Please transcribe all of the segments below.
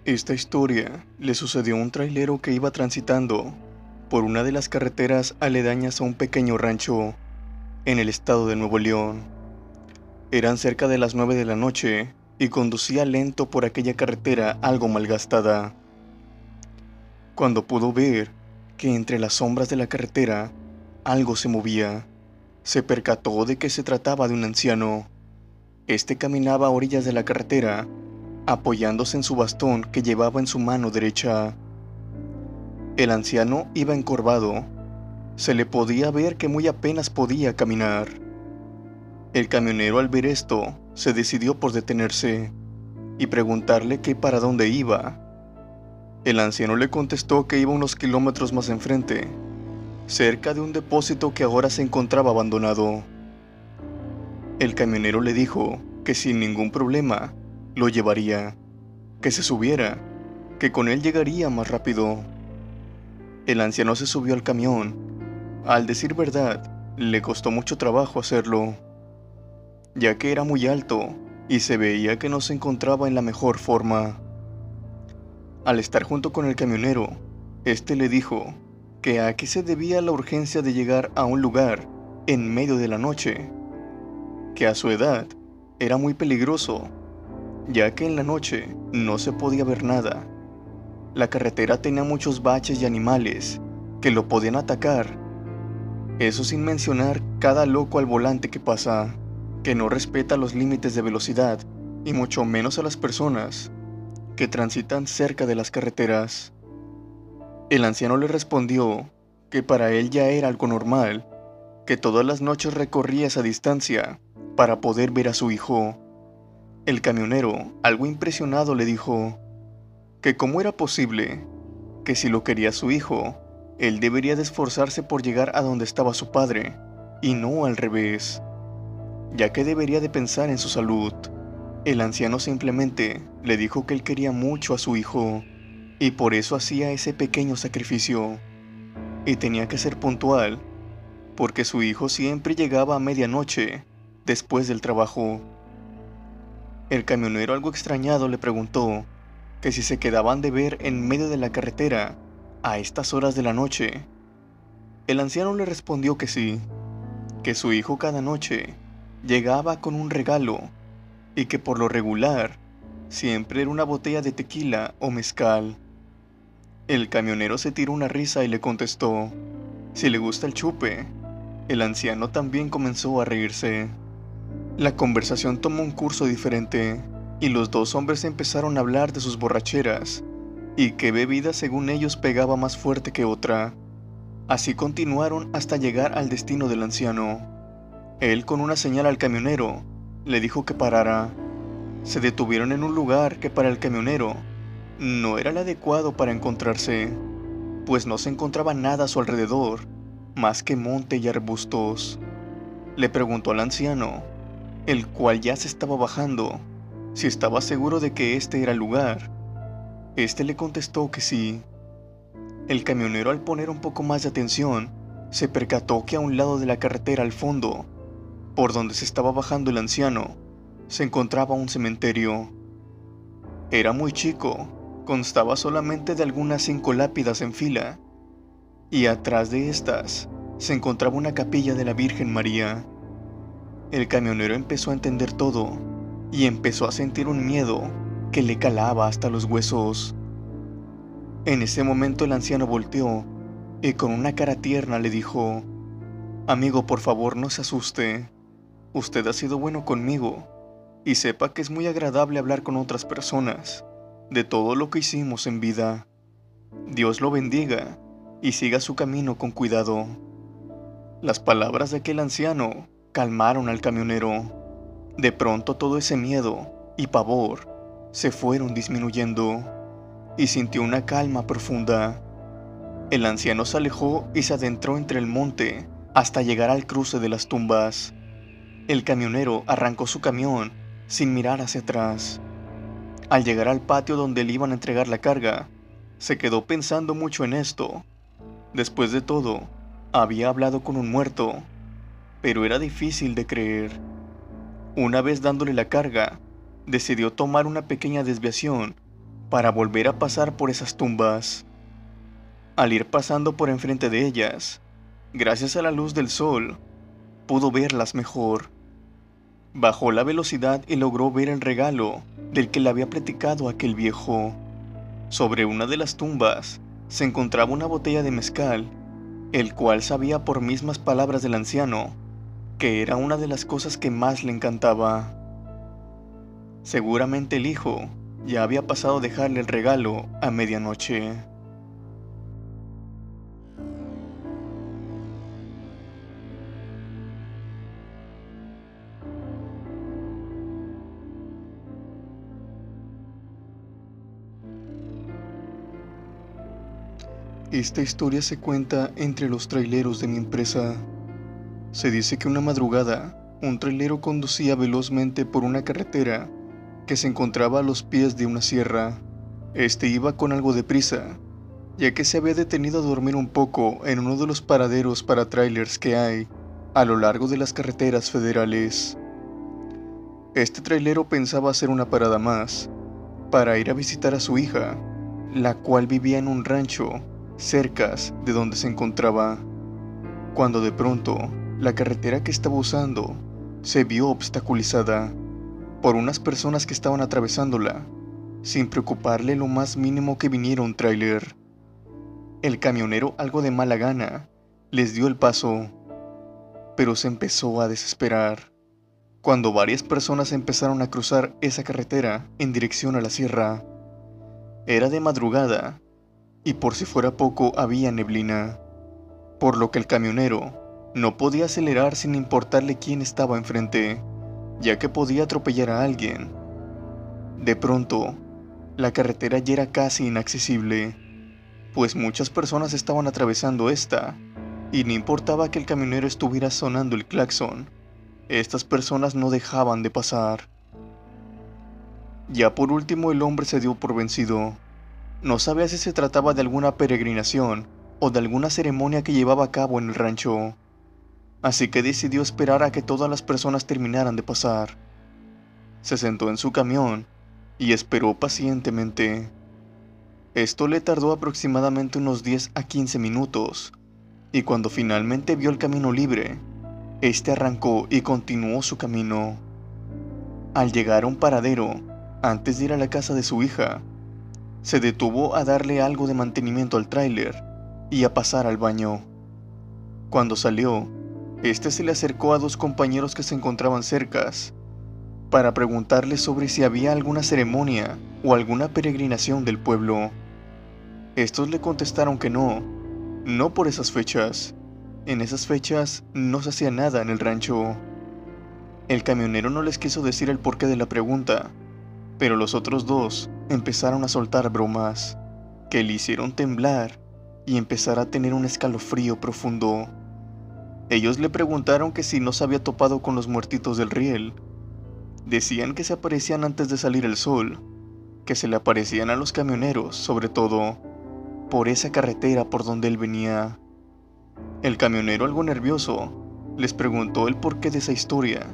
Esta historia le sucedió a un trailero que iba transitando por una de las carreteras aledañas a un pequeño rancho en el estado de Nuevo León. Eran cerca de las 9 de la noche y conducía lento por aquella carretera algo malgastada. Cuando pudo ver que entre las sombras de la carretera algo se movía, se percató de que se trataba de un anciano. Este caminaba a orillas de la carretera, apoyándose en su bastón que llevaba en su mano derecha. El anciano iba encorvado. Se le podía ver que muy apenas podía caminar. El camionero, al ver esto, se decidió por detenerse y preguntarle que para dónde iba. El anciano le contestó que iba unos kilómetros más enfrente, cerca de un depósito que ahora se encontraba abandonado. El camionero le dijo que sin ningún problema lo llevaría, que se subiera, que con él llegaría más rápido. El anciano se subió al camión. Al decir verdad, le costó mucho trabajo hacerlo, ya que era muy alto y se veía que no se encontraba en la mejor forma. Al estar junto con el camionero, este le dijo que a qué se debía la urgencia de llegar a un lugar en medio de la noche, que a su edad era muy peligroso, ya que en la noche no se podía ver nada. La carretera tenía muchos baches y animales que lo podían atacar. Eso sin mencionar cada loco al volante que pasa, que no respeta los límites de velocidad, y mucho menos a las personas que transitan cerca de las carreteras. El anciano le respondió que para él ya era algo normal, que todas las noches recorría esa distancia para poder ver a su hijo. El camionero, algo impresionado, le dijo que cómo era posible, que si lo quería su hijo, él debería de esforzarse por llegar a donde estaba su padre, y no al revés, ya que debería de pensar en su salud. El anciano simplemente le dijo que él quería mucho a su hijo, y por eso hacía ese pequeño sacrificio, y tenía que ser puntual, porque su hijo siempre llegaba a medianoche, después del trabajo. El camionero, algo extrañado, le preguntó que si se quedaban de ver en medio de la carretera a estas horas de la noche. El anciano le respondió que sí, que su hijo cada noche llegaba con un regalo y que por lo regular siempre era una botella de tequila o mezcal. El camionero se tiró una risa y le contestó si le gusta el chupe. El anciano también comenzó a reírse. La conversación tomó un curso diferente y los dos hombres empezaron a hablar de sus borracheras y qué bebida según ellos pegaba más fuerte que otra. Así continuaron hasta llegar al destino del anciano. Él, con una señal al camionero, le dijo que parara. Se detuvieron en un lugar que para el camionero no era el adecuado para encontrarse, pues no se encontraba nada a su alrededor, más que monte y arbustos. Le preguntó al anciano, el cual ya se estaba bajando, si estaba seguro de que este era el lugar. Este le contestó que sí. El camionero, al poner un poco más de atención, se percató que a un lado de la carretera al fondo, por donde se estaba bajando el anciano, se encontraba un cementerio. Era muy chico, constaba solamente de algunas 5 lápidas en fila, y atrás de estas se encontraba una capilla de la Virgen María. El camionero empezó a entender todo, y empezó a sentir un miedo que le calaba hasta los huesos. En ese momento el anciano volteó, y con una cara tierna le dijo, amigo, por favor no se asuste, usted ha sido bueno conmigo, y sepa que es muy agradable hablar con otras personas de todo lo que hicimos en vida. Dios lo bendiga y siga su camino con cuidado. Las palabras de aquel anciano calmaron al camionero. De pronto todo ese miedo y pavor se fueron disminuyendo y sintió una calma profunda. El anciano se alejó y se adentró entre el monte hasta llegar al cruce de las tumbas. El camionero arrancó su camión sin mirar hacia atrás. Al llegar al patio donde le iban a entregar la carga, se quedó pensando mucho en esto. Después de todo, había hablado con un muerto, pero era difícil de creer. Una vez dándole la carga, decidió tomar una pequeña desviación para volver a pasar por esas tumbas. Al ir pasando por enfrente de ellas, gracias a la luz del sol, pudo verlas mejor. Bajó la velocidad y logró ver el regalo del que le había platicado aquel viejo. Sobre una de las tumbas se encontraba una botella de mezcal, el cual sabía por mismas palabras del anciano que era una de las cosas que más le encantaba. Seguramente el hijo ya había pasado a dejarle el regalo a medianoche. Esta historia se cuenta entre los traileros de mi empresa. Se dice que una madrugada, un trailero conducía velozmente por una carretera que se encontraba a los pies de una sierra. Este iba con algo de prisa, ya que se había detenido a dormir un poco en uno de los paraderos para trailers que hay a lo largo de las carreteras federales. Este trailero pensaba hacer una parada más, para ir a visitar a su hija, la cual vivía en un rancho cerca de donde se encontraba, cuando de pronto la carretera que estaba usando se vio obstaculizada por unas personas que estaban atravesándola, sin preocuparle lo más mínimo que viniera un tráiler. El camionero, algo de mala gana, les dio el paso, pero se empezó a desesperar cuando varias personas empezaron a cruzar esa carretera en dirección a la sierra. Era de madrugada, y por si fuera poco había neblina, por lo que el camionero no podía acelerar sin importarle quién estaba enfrente, ya que podía atropellar a alguien. De pronto, la carretera ya era casi inaccesible, pues muchas personas estaban atravesando esta, y no importaba que el camionero estuviera sonando el claxon, estas personas no dejaban de pasar. Ya por último el hombre se dio por vencido. No sabía si se trataba de alguna peregrinación o de alguna ceremonia que llevaba a cabo en el rancho, así que decidió esperar a que todas las personas terminaran de pasar. Se sentó en su camión y esperó pacientemente. Esto le tardó aproximadamente unos 10 a 15 minutos, y cuando finalmente vio el camino libre, este arrancó y continuó su camino. Al llegar a un paradero, antes de ir a la casa de su hija, se detuvo a darle algo de mantenimiento al tráiler y a pasar al baño. Cuando salió, este se le acercó a dos compañeros que se encontraban cercas para preguntarles sobre si había alguna ceremonia o alguna peregrinación del pueblo. Estos le contestaron que no por esas fechas. En esas fechas no se hacía nada en el rancho. El camionero no les quiso decir el porqué de la pregunta, pero los otros dos empezaron a soltar bromas que le hicieron temblar y empezar a tener un escalofrío profundo. Ellos le preguntaron que si no se había topado con los muertitos del riel. Decían que se aparecían antes de salir el sol, que se le aparecían a los camioneros, sobre todo por esa carretera por donde él venía. El camionero, algo nervioso, les preguntó el porqué de esa historia.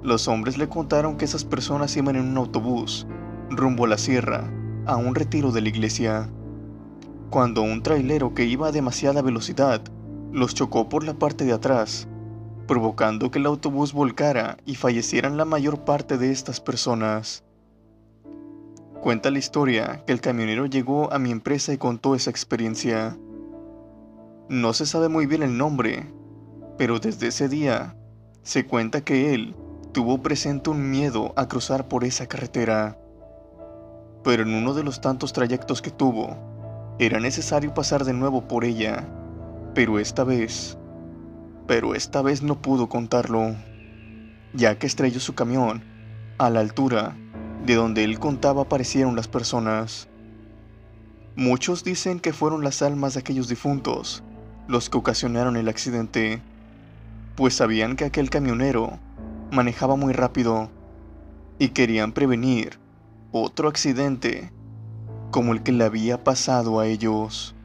Los hombres le contaron que esas personas iban en un autobús rumbo a la sierra, a un retiro de la iglesia, cuando un trailero que iba a demasiada velocidad los chocó por la parte de atrás, provocando que el autobús volcara y fallecieran la mayor parte de estas personas. Cuenta la historia que el camionero llegó a mi empresa y contó esa experiencia. No se sabe muy bien el nombre, pero desde ese día se cuenta que él tuvo presente un miedo a cruzar por esa carretera. Pero en uno de los tantos trayectos que tuvo, era necesario pasar de nuevo por ella, pero esta vez no pudo contarlo, ya que estrelló su camión a la altura de donde él contaba aparecieron las personas. Muchos dicen que fueron las almas de aquellos difuntos los que ocasionaron el accidente, pues sabían que aquel camionero manejaba muy rápido y querían prevenir otro accidente como el que le había pasado a ellos.